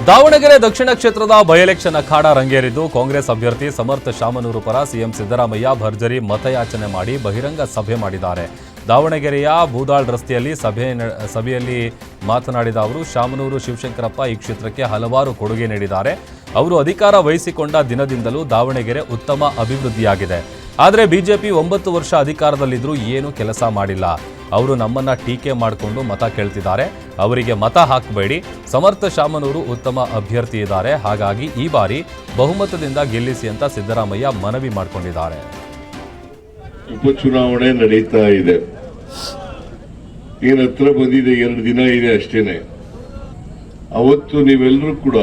ದಾವಣಗೆರೆ ದಕ್ಷಿಣ ಕ್ಷೇತ್ರದ by election ಅಖಾಡ ರಂಗೇರಿದ್ದು ಕಾಂಗ್ರೆಸ್ ಅಭ್ಯರ್ಥಿ ಸಮರ್ಥ ಶಾಮನೂರು ಪರ ಸಿಎಂ ಸಿದ್ದರಾಮಯ್ಯ ಭರ್ಜರಿ ಮತಯಾಚನೆ ಮಾಡಿ ಬಹಿರಂಗ ಸಭೆ ಮಾಡಿದ್ದಾರೆ. ದಾವಣಗೆರೆಯ ಬೂದಾಳ್ ರಸ್ತೆಯಲ್ಲಿ ಸಭೆಯಲ್ಲಿ ಮಾತನಾಡಿದ ಅವರು, ಶಾಮನೂರು ಶಿವಶಂಕರಪ್ಪ ಈ ಕ್ಷೇತ್ರಕ್ಕೆ ಹಲವಾರು ಕೊಡುಗೆ ನೀಡಿದ್ದಾರೆ. ಅವರು ಅಧಿಕಾರ ವಹಿಸಿಕೊಂಡ ದಿನದಿಂದಲೂ ದಾವಣಗೆರೆ ಉತ್ತಮ ಅಭಿವೃದ್ಧಿಯಾಗಿದೆ. ಆದರೆ ಬಿಜೆಪಿ 9 ವರ್ಷ ಅಧಿಕಾರದಲ್ಲಿದ್ದರೂ ಏನೂ ಕೆಲಸ ಮಾಡಿಲ್ಲ. ಅವರು ನಮ್ಮನ್ನ ಟೀಕೆ ಮಾಡಿಕೊಂಡು ಮತ ಕೇಳ್ತಿದ್ದಾರೆ. ಅವರಿಗೆ ಮತ ಹಾಕಬೇಡಿ. ಸಮರ್ಥ ಶಾಮನೂರು ಉತ್ತಮ ಅಭ್ಯರ್ಥಿ ಇದ್ದಾರೆ. ಹಾಗಾಗಿ ಈ ಬಾರಿ ಬಹುಮತದಿಂದ ಗೆಲ್ಲಿಸಿ ಅಂತ ಸಿದ್ದರಾಮಯ್ಯ ಮನವಿ ಮಾಡಿಕೊಂಡಿದ್ದಾರೆ. ಉಪಚುನಾವಣೆ ನಡೀತಾ ಇದೆ. ಹತ್ರ ಬಂದಿದೆ, 2 ದಿನ ಇದೆ ಅಷ್ಟೇನೆ. ಅವತ್ತು ನೀವೆಲ್ಲರೂ ಕೂಡ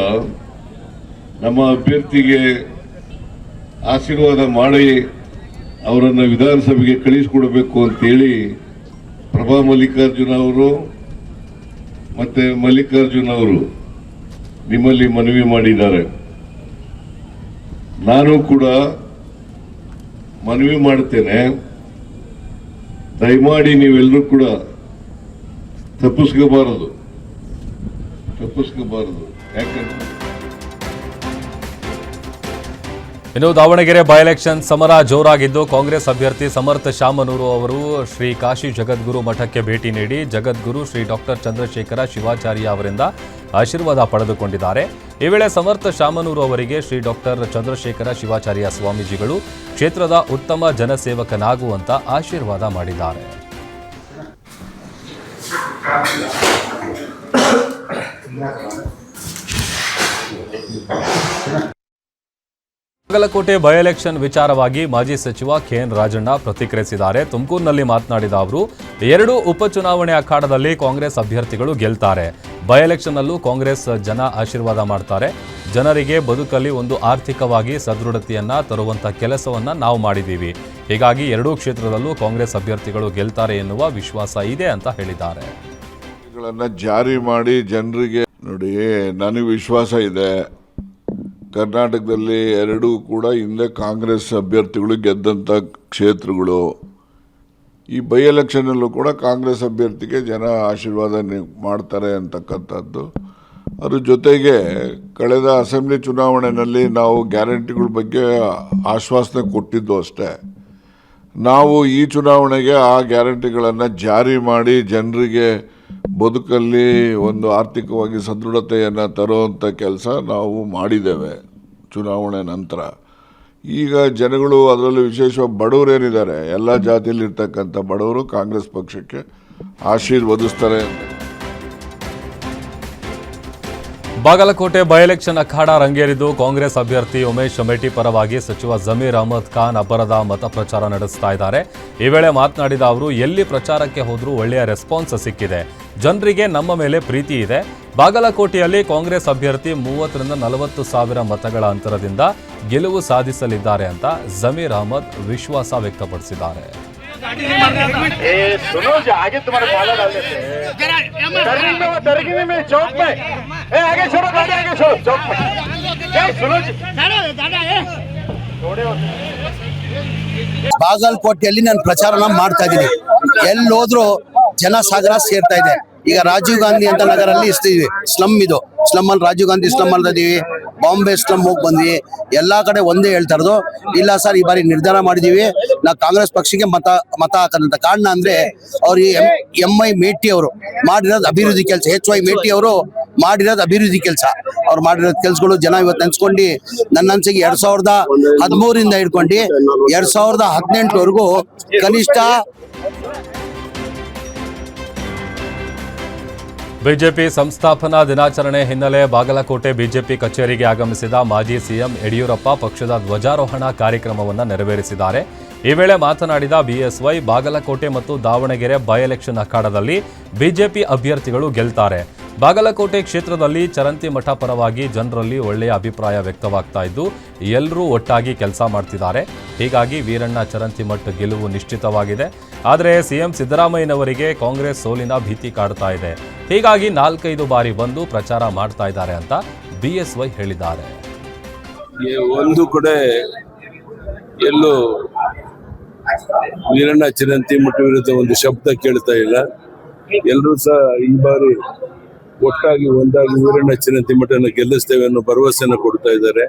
ನಮ್ಮ ಅಭ್ಯರ್ಥಿಗೆ ಆಶೀರ್ವಾದ ಮಾಡಿ ಅವರನ್ನು ವಿಧಾನಸಭೆಗೆ ಕಳಿಸಿಕೊಡಬೇಕು ಅಂತೇಳಿ ಪ್ರಭಾ ಮಲ್ಲಿಕಾರ್ಜುನ ಅವರು ಮತ್ತೆ ಮಲ್ಲಿಕಾರ್ಜುನ ಅವರು ನಿಮ್ಮಲ್ಲಿ ಮನವಿ ಮಾಡಿದ್ದಾರೆ. ನಾನು ಕೂಡ ಮನವಿ ಮಾಡುತ್ತೇನೆ, ದಯಮಾಡಿ ನೀವೆಲ್ಲರೂ ಕೂಡ ತಪ್ಪಿಸ್ಕೋಬಾರದು. ಯಾಕಂದ್ರೆ ಇನ್ನು ದಾವಣಗೆರೆ ಬೈ ಎಲೆಕ್ಷನ್ ಸಮರ ಜೋರಾಗಿದ್ದು, ಕಾಂಗ್ರೆಸ್ ಅಭ್ಯರ್ಥಿ ಸಮರ್ಥ ಶಾಮನೂರು ಅವರು ಶ್ರೀ ಕಾಶಿ ಜಗದ್ಗುರು ಮಠಕ್ಕೆ ಭೇಟಿ ನೀಡಿ ಜಗದ್ಗುರು ಶ್ರೀ ಡಾಕ್ಟರ್ ಚಂದ್ರಶೇಖರ ಶಿವಾಚಾರ್ಯ ಅವರಿಂದ ಆಶೀರ್ವಾದ ಪಡೆದುಕೊಂಡಿದ್ದಾರೆ. ಈ ವೇಳೆ ಸಮರ್ಥ ಶಾಮನೂರು ಅವರಿಗೆ ಶ್ರೀ ಡಾಕ್ಟರ್ ಚಂದ್ರಶೇಖರ ಶಿವಾಚಾರ್ಯ ಸ್ವಾಮೀಜಿಗಳು ಕ್ಷೇತ್ರದ ಉತ್ತಮ ಜನಸೇವಕನಾಗುವಂತ ಆಶೀರ್ವಾದ ಮಾಡಿದ್ದಾರೆ. ಬಾಗಲಕೋಟೆ ಬೈ ಎಲೆಕ್ಷನ್ ವಿಚಾರವಾಗಿ ಮಾಜಿ ಸಚಿವ ಕೆಎನ್ ರಾಜಣ್ಣ ಪ್ರತಿಕ್ರಿಯಿಸಿದ್ದಾರೆ. ತುಮಕೂರಿನಲ್ಲಿ ಮಾತನಾಡಿದ ಅವರು, 2 ಉಪಚುನಾವಣೆ ಅಖಾಡದಲ್ಲಿ ಕಾಂಗ್ರೆಸ್ ಅಭ್ಯರ್ಥಿಗಳು ಗೆಲ್ತಾರೆ. ಬೈ ಎಲೆಕ್ಷನ್ನಲ್ಲೂ ಕಾಂಗ್ರೆಸ್ ಜನ ಆಶೀರ್ವಾದ ಮಾಡ್ತಾರೆ. ಜನರಿಗೆ ಬದುಕಲ್ಲಿ ಒಂದು ಆರ್ಥಿಕವಾಗಿ ಸದೃಢತೆಯನ್ನ ತರುವಂತ ಕೆಲಸವನ್ನ ನಾವು ಮಾಡಿದ್ದೀವಿ. ಹೀಗಾಗಿ 2 ಕ್ಷೇತ್ರದಲ್ಲೂ ಕಾಂಗ್ರೆಸ್ ಅಭ್ಯರ್ಥಿಗಳು ಗೆಲ್ತಾರೆ ಎನ್ನುವ ವಿಶ್ವಾಸ ಇದೆ ಅಂತ ಹೇಳಿದ್ದಾರೆ. ಜಾರಿ ಮಾಡಿ ಜನರಿಗೆ ನೋಡಿ, ನನಗೆ ವಿಶ್ವಾಸ ಇದೆ. ಕರ್ನಾಟಕದಲ್ಲಿ 2 ಕೂಡ ಹಿಂದೆ ಕಾಂಗ್ರೆಸ್ ಅಭ್ಯರ್ಥಿಗಳು ಗೆದ್ದಂಥ ಕ್ಷೇತ್ರಗಳು. ಈ ಬೈ ಎಲೆಕ್ಷನಲ್ಲೂ ಕೂಡ ಕಾಂಗ್ರೆಸ್ ಅಭ್ಯರ್ಥಿಗೆ ಜನ ಆಶೀರ್ವಾದ ಮಾಡ್ತಾರೆ ಅಂತಕ್ಕಂಥದ್ದು. ಅದ್ರ ಜೊತೆಗೆ ಕಳೆದ ಅಸೆಂಬ್ಲಿ ಚುನಾವಣೆಯಲ್ಲಿ ನಾವು ಗ್ಯಾರಂಟಿಗಳ ಬಗ್ಗೆ ಆಶ್ವಾಸನೆ ಕೊಟ್ಟಿದ್ದು ಅಷ್ಟೇ. ನಾವು ಈ ಚುನಾವಣೆಗೆ ಆ ಗ್ಯಾರಂಟಿಗಳನ್ನು ಜಾರಿ ಮಾಡಿ ಜನರಿಗೆ ಬದುಕಲ್ಲಿ ಒಂದು ಆರ್ಥಿಕವಾಗಿ ಸದೃಢತೆಯನ್ನು ತರುವಂಥ ಕೆಲಸ ನಾವು ಮಾಡಿದ್ದೇವೆ ಚುನಾವಣೆ ನಂತರ. ಈಗ ಜನಗಳು, ಅದರಲ್ಲೂ ವಿಶೇಷವಾಗಿ ಬಡವರೇನಿದ್ದಾರೆ, ಎಲ್ಲ ಜಾತಿಯಲ್ಲಿರ್ತಕ್ಕಂಥ ಬಡವರು ಕಾಂಗ್ರೆಸ್ ಪಕ್ಷಕ್ಕೆ ಆಶೀರ್ವದಿಸ್ತಾರೆ. ಬಾಗಲಕೋಟೆ ಬೈ ಎಲೆಕ್ಷನ್ ಅಖಾಡ ರಂಗೇರಿದ್ದು, ಕಾಂಗ್ರೆಸ್ ಅಭ್ಯರ್ಥಿ ಉಮೇಶ್ ಶಮೇಟಿ ಪರವಾಗಿ ಸಚಿವ ಜಮೀರ್ ಅಹಮದ್ ಖಾನ್ ಅಬ್ಬರದ ಮತ ಪ್ರಚಾರ ನಡೆಸ್ತಾ ಇದ್ದಾರೆ. ಈ ವೇಳೆ ಮಾತನಾಡಿದ ಅವರು, ಎಲ್ಲಿ ಪ್ರಚಾರಕ್ಕೆ ಹೋದರೂ ಒಳ್ಳೆಯ ರೆಸ್ಪಾನ್ಸ್ ಸಿಕ್ಕಿದೆ. ಜನರಿಗೆ ನಮ್ಮ ಮೇಲೆ ಪ್ರೀತಿ ಇದೆ. ಬಾಗಲಕೋಟೆಯಲ್ಲಿ ಕಾಂಗ್ರೆಸ್ ಅಭ್ಯರ್ಥಿ 30 ರಿಂದ 40 ಸಾವಿರ ಮತಗಳ ಅಂತರದಿಂದ ಗೆಲುವು ಸಾಧಿಸಲಿದ್ದಾರೆ ಅಂತ ಜಮೀರ್ ಅಹಮದ್ ವಿಶ್ವಾಸ ವ್ಯಕ್ತಪಡಿಸಿದ್ದಾರೆ. ಬಾಗಲಕೋಟೆಯಲ್ಲಿ ನಾನು ಪ್ರಚಾರನ ಮಾಡ್ತಾ ಇದ್ದೀನಿ. ಎಲ್ಲಿ ಹೋದ್ರು ಜನಸಾಗರ ಸೇರ್ತಾ ಇದೆ. ಈಗ ರಾಜೀವ್ ಗಾಂಧಿ ಅಂತ ನಗರಲ್ಲಿ ಇರ್ತೀವಿ, ಸ್ಲಮ್ ಇದು ಸ್ಲಮ್ ಅಲ್ಲಿ ರಾಜೀವ್ ಗಾಂಧಿ ಸ್ಲಮ್ ಅಂತ ಇದೀವಿ. ಬಾಂಬೆ ಸ್ಲಮ್ ಹೋಗಿ ಬಂದ್ವಿ. ಎಲ್ಲಾ ಕಡೆ ಒಂದೇ ಹೇಳ್ತಾ ಇರೋದು, ಇಲ್ಲ ಸರ್ ಈ ಬಾರಿ ನಿರ್ಧಾರ ಮಾಡಿದೀವಿ, ನಾವು ಕಾಂಗ್ರೆಸ್ ಪಕ್ಷಕ್ಕೆ ಮತ ಹಾಕೋದಂತ. ಕಾರಣ ಅಂದ್ರೆ ಅವ್ರು MI ಮೇಟಿ ಅವರು ಮಾಡಿರೋದು ಅಭಿವೃದ್ಧಿ ಕೆಲಸ. HY ಮೇಟಿ ಅವರು ಮಾಡಿರೋದು ಅಭಿವೃದ್ಧಿ ಕೆಲಸ. ಅವ್ರು ಮಾಡಿರೋದು ಕೆಲಸಗಳು ಜನ ಇವತ್ತು ನೆನ್ಸ್ಕೊಂಡು ನನ್ನ ಅನ್ಸಿಗೆ 2013 ಹಿಡ್ಕೊಂಡು 2018ವರೆಗೂ ಕನಿಷ್ಠ. ಬಿಜೆಪಿ ಸಂಸ್ಥಾಪನಾ ದಿನಾಚರಣೆ ಹಿನ್ನೆಲೆ ಬಾಗಲಕೋಟೆ ಬಿಜೆಪಿ ಕಚೇರಿಗೆ ಆಗಮಿಸಿದ ಮಾಜಿ ಸಿಎಂ ಯಡಿಯೂರಪ್ಪ ಪಕ್ಷದ ಧ್ವಜಾರೋಹಣ ಕಾರ್ಯಕ್ರಮವನ್ನು ನೆರವೇರಿಸಿದ್ದಾರೆ. ಈ ವೇಳೆ ಮಾತನಾಡಿದ ಬಿಎಸ್ವೈ, ಬಾಗಲಕೋಟೆ ಮತ್ತು ದಾವಣಗೆರೆ ಬೈ ಎಲೆಕ್ಷನ್ ಅಖಾಡದಲ್ಲಿ ಬಿಜೆಪಿ ಅಭ್ಯರ್ಥಿಗಳು ಗೆಲ್ತಾರೆ. ಬಾಗಲಕೋಟೆ ಕ್ಷೇತ್ರದಲ್ಲಿ ಚರಂತಿ ಮಠ ಪರವಾಗಿ ಜನರಲ್ಲಿ ಒಳ್ಳೆಯ ಅಭಿಪ್ರಾಯ ವ್ಯಕ್ತವಾಗ್ತಾ ಇದ್ದು, ಎಲ್ಲರೂ ಒಟ್ಟಾಗಿ ಕೆಲಸ ಮಾಡ್ತಿದ್ದಾರೆ. ಹೀಗಾಗಿ ವೀರಣ್ಣ ಚರಂತಿ ಮಠ ಗೆಲುವು ನಿಶ್ಚಿತವಾಗಿದೆ. ಆದರೆ ಸಿಎಂ ಸಿದ್ದರಾಮಯ್ಯನವರಿಗೆ ಕಾಂಗ್ರೆಸ್ ಸೋಲಿನ ಭೀತಿ ಕಾಡ್ತಾ ಇದೆ. ಹೀಗಾಗಿ 4-5 ಬಾರಿ ಬಂದು ಪ್ರಚಾರ ಮಾಡ್ತಾ ಇದ್ದಾರೆ ಅಂತ ಬಿಎಸ್ವೈ ಹೇಳಿದ್ದಾರೆ. ಒಂದು ಕಡೆ ಎಲ್ಲೂ ವೀರಣ್ಣ ಚರಂತಿ ಮಠ ವಿರುದ್ಧ ಒಂದು ಶಬ್ದ ಕೇಳ್ತಾ ಇಲ್ಲ. ಎಲ್ಲರೂ ಸಹ ಈ ಬಾರಿ ಒಟ್ಟಾಗಿ ಒಂದಾಗಿ ವೀರಣ್ಣ ಚಿನ್ನತಿಮ್ಮಟನ ಗೆಲ್ಲಿಸ್ತೇವೆ ಅನ್ನೋ ಭರವಸೆಯನ್ನು ಕೊಡ್ತಾ ಇದ್ದಾರೆ.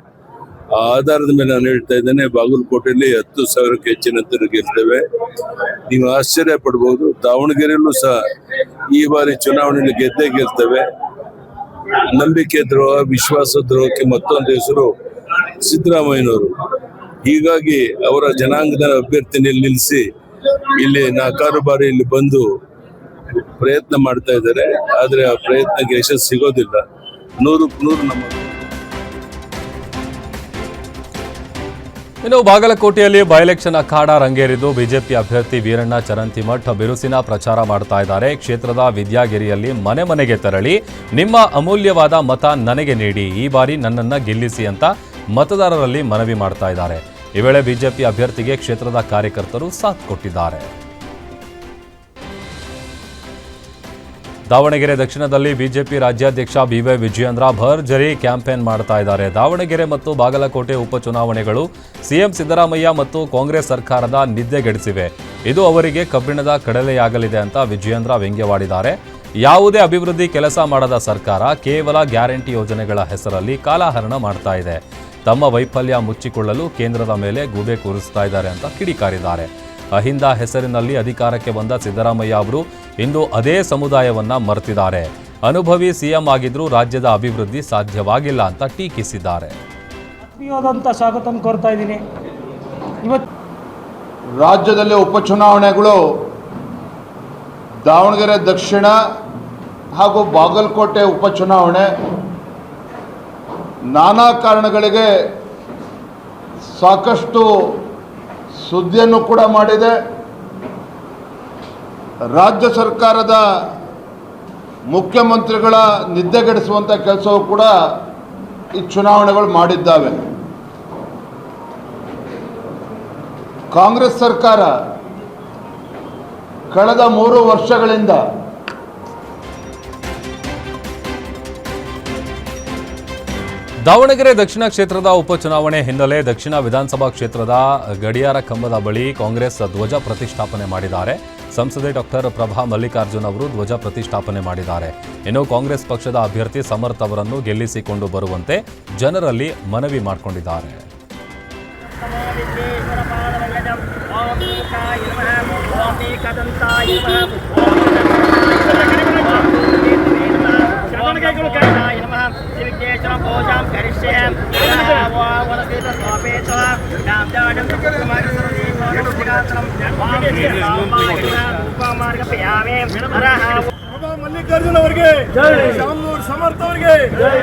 ಆ ಆಧಾರದ ಮೇಲೆ ನಾನು ಹೇಳ್ತಾ ಇದ್ದೇನೆ, ಬಾಗಲಕೋಟೆಯಲ್ಲಿ 10,000ಕ್ಕೆ ಹೆಚ್ಚಿನ ಗೆಲ್ತೇವೆ. ನೀವು ಆಶ್ಚರ್ಯ ಪಡ್ಬೋದು, ದಾವಣಗೆರೆಯಲ್ಲೂ ಸಹ ಈ ಬಾರಿ ಚುನಾವಣೆಯಲ್ಲಿ ಗೆದ್ದೇ ಗೆಲ್ತೇವೆ. ನಂಬಿಕೆ ದ್ರೋಹ, ವಿಶ್ವಾಸ ದ್ರೋಹಕ್ಕೆ ಮತ್ತೊಂದು ಹೆಸರು ಸಿದ್ದರಾಮಯ್ಯನವರು. ಹೀಗಾಗಿ ಅವರ ಜನಾಂಗದ ಅಭ್ಯರ್ಥಿನಿಯಲ್ಲಿ ನಿಲ್ಲಿಸಿ ಇಲ್ಲಿ 4 ಬಾರಿ ಇಲ್ಲಿ ಬಂದು ಪ್ರಯತ್ನ ಮಾಡ್ತಾ ಇದ್ದಾರೆ. ಆದ್ರೆ ಆ ಪ್ರಯತ್ನಕ್ಕೆ ಯಶಸ್ಸು ಸಿಗೋದಿಲ್ಲ. 100ಕ್ಕೆ 100 ನಮ್ಮ. ಇನ್ನು ಬಾಗಲಕೋಟೆಯಲ್ಲಿ ಬೈಎಲೆಕ್ಷನ್ ಅಖಾಡ ರಂಗೇರಿದ್ದು ಬಿಜೆಪಿ ಅಭ್ಯರ್ಥಿ ವೀರಣ್ಣ ಚರಂತಿಮಠ್ ಬಿರುಸಿನ ಪ್ರಚಾರ ಮಾಡ್ತಾ ಇದ್ದಾರೆ. ಕ್ಷೇತ್ರದ ವಿದ್ಯಾಗಿರಿಯಲ್ಲಿ ಮನೆ ಮನೆಗೆ ತೆರಳಿ ನಿಮ್ಮ ಅಮೂಲ್ಯವಾದ ಮತ ನನಗೆ ನೀಡಿ, ಈ ಬಾರಿ ನನ್ನನ್ನ ಗೆಲ್ಲಿಸಿ ಅಂತ ಮತದಾರರಲ್ಲಿ ಮನವಿ ಮಾಡ್ತಾ ಇದ್ದಾರೆ. ಈ ವೇಳೆ ಬಿಜೆಪಿ ಅಭ್ಯರ್ಥಿಗೆ ಕ್ಷೇತ್ರದ ಕಾರ್ಯಕರ್ತರು ಸಾಥ್ ಕೊಟ್ಟಿದ್ದಾರೆ. ದಾವಣಗೆರೆ ದಕ್ಷಿಣದಲ್ಲಿ ಬಿಜೆಪಿ ರಾಜ್ಯಾಧ್ಯಕ್ಷ ಬಿವೈ ವಿಜಯೇಂದ್ರ ಭರ್ಜರಿ ಕ್ಯಾಂಪೇನ್ ಮಾಡ್ತಾ ಇದ್ದಾರೆ. ದಾವಣಗೆರೆ ಮತ್ತು ಬಾಗಲಕೋಟೆ ಉಪಚುನಾವಣೆಗಳು ಸಿಎಂ ಸಿದ್ದರಾಮಯ್ಯ ಮತ್ತು ಕಾಂಗ್ರೆಸ್ ಸರ್ಕಾರದ ನಿದ್ದೆಗೆಡಿಸಿವೆ. ಇದು ಅವರಿಗೆ ಕಬ್ಬಿಣದ ಕಡಲೆಯಾಗಲಿದೆ ಅಂತ ವಿಜಯೇಂದ್ರ ವ್ಯಂಗ್ಯವಾಡಿದ್ದಾರೆ. ಯಾವುದೇ ಅಭಿವೃದ್ಧಿ ಕೆಲಸ ಮಾಡದ ಸರ್ಕಾರ ಕೇವಲ ಗ್ಯಾರಂಟಿ ಯೋಜನೆಗಳ ಹೆಸರಲ್ಲಿ ಕಾಲಹರಣ ಮಾಡ್ತಾ ಇದೆ. ತಮ್ಮ ವೈಫಲ್ಯ ಮುಚ್ಚಿಕೊಳ್ಳಲು ಕೇಂದ್ರದ ಮೇಲೆ ಗೂಬೆ ಕೂರಿಸ್ತಾ ಇದ್ದಾರೆ ಅಂತ ಕಿಡಿಕಾರಿದ್ದಾರೆ. ಅಹಿಂದ ಹೆಸರಿನಲ್ಲಿ ಅಧಿಕಾರಕ್ಕೆ ಬಂದ ಸಿದ್ದರಾಮಯ್ಯ ಅವರು ಇಂದು ಅದೇ ಸಮುದಾಯವನ್ನ ಮರೆತಿದ್ದಾರೆ. ಅನುಭವಿ ಸಿಎಂ ಆಗಿದ್ರೂ ರಾಜ್ಯದ ಅಭಿವೃದ್ಧಿ ಸಾಧ್ಯವಾಗಿಲ್ಲ ಅಂತ ಟೀಕಿಸಿದ್ದಾರೆ. ಸ್ವಾಗತ ಕೋರ್ತಾ ಇದ್ದೀನಿ. ಇವತ್ತು ರಾಜ್ಯದಲ್ಲಿ ಉಪಚುನಾವಣೆಗಳು ದಾವಣಗೆರೆ ದಕ್ಷಿಣ ಹಾಗೂ ಬಾಗಲಕೋಟೆ ಉಪಚುನಾವಣೆ ನಾನಾ ಕಾರಣಗಳಿಗೆ ಸಾಕಷ್ಟು ಸುದ್ದಿಯನ್ನು ಕೂಡ ಮಾಡಿದೆ. ರಾಜ್ಯ ಸರ್ಕಾರದ ಮುಖ್ಯಮಂತ್ರಿಗಳ ನಿದ್ದೆಗೆಡಿಸುವಂಥ ಕೆಲಸವೂ ಕೂಡ ಈ ಚುನಾವಣೆಗಳು ಮಾಡಿದ್ದಾವೆ. ಕಾಂಗ್ರೆಸ್ ಸರ್ಕಾರ ಕಳೆದ 3 ವರ್ಷಗಳಿಂದ ದಾವಣಗೆರೆ ದಕ್ಷಿಣ ಕ್ಷೇತ್ರದ ಉಪಚುನಾವಣೆ ಹಿನ್ನೆಲೆ ದಕ್ಷಿಣ ವಿಧಾನಸಭಾ ಕ್ಷೇತ್ರದ ಗಡಿಯಾರ ಕಂಬದ ಬಳಿ ಕಾಂಗ್ರೆಸ್ ಧ್ವಜ ಪ್ರತಿಷ್ಠಾಪನೆ ಮಾಡಿದ್ದಾರೆ. ಸಂಸದೆ ಡಾಕ್ಟರ್ ಪ್ರಭಾ ಮಲ್ಲಿಕಾರ್ಜುನ್ ಅವರು ಧ್ವಜ ಪ್ರತಿಷ್ಠಾಪನೆ ಮಾಡಿದ್ದಾರೆ. ಇನ್ನು ಕಾಂಗ್ರೆಸ್ ಪಕ್ಷದ ಅಭ್ಯರ್ಥಿ ಸಮರ್ಥ್ ಅವರನ್ನು ಗೆಲ್ಲಿಸಿಕೊಂಡು ಬರುವಂತೆ ಜನರಲ್ಲಿ ಮನವಿ ಮಾಡಿಕೊಂಡಿದ್ದಾರೆ. ಮಲ್ಲಿಕಾರ್ಜುನ್ ಅವರಿಗೆ ಜೈ, ಶಾಮನೂರು ಸಮರ್ಥ ಅವರಿಗೆ ಜೈ.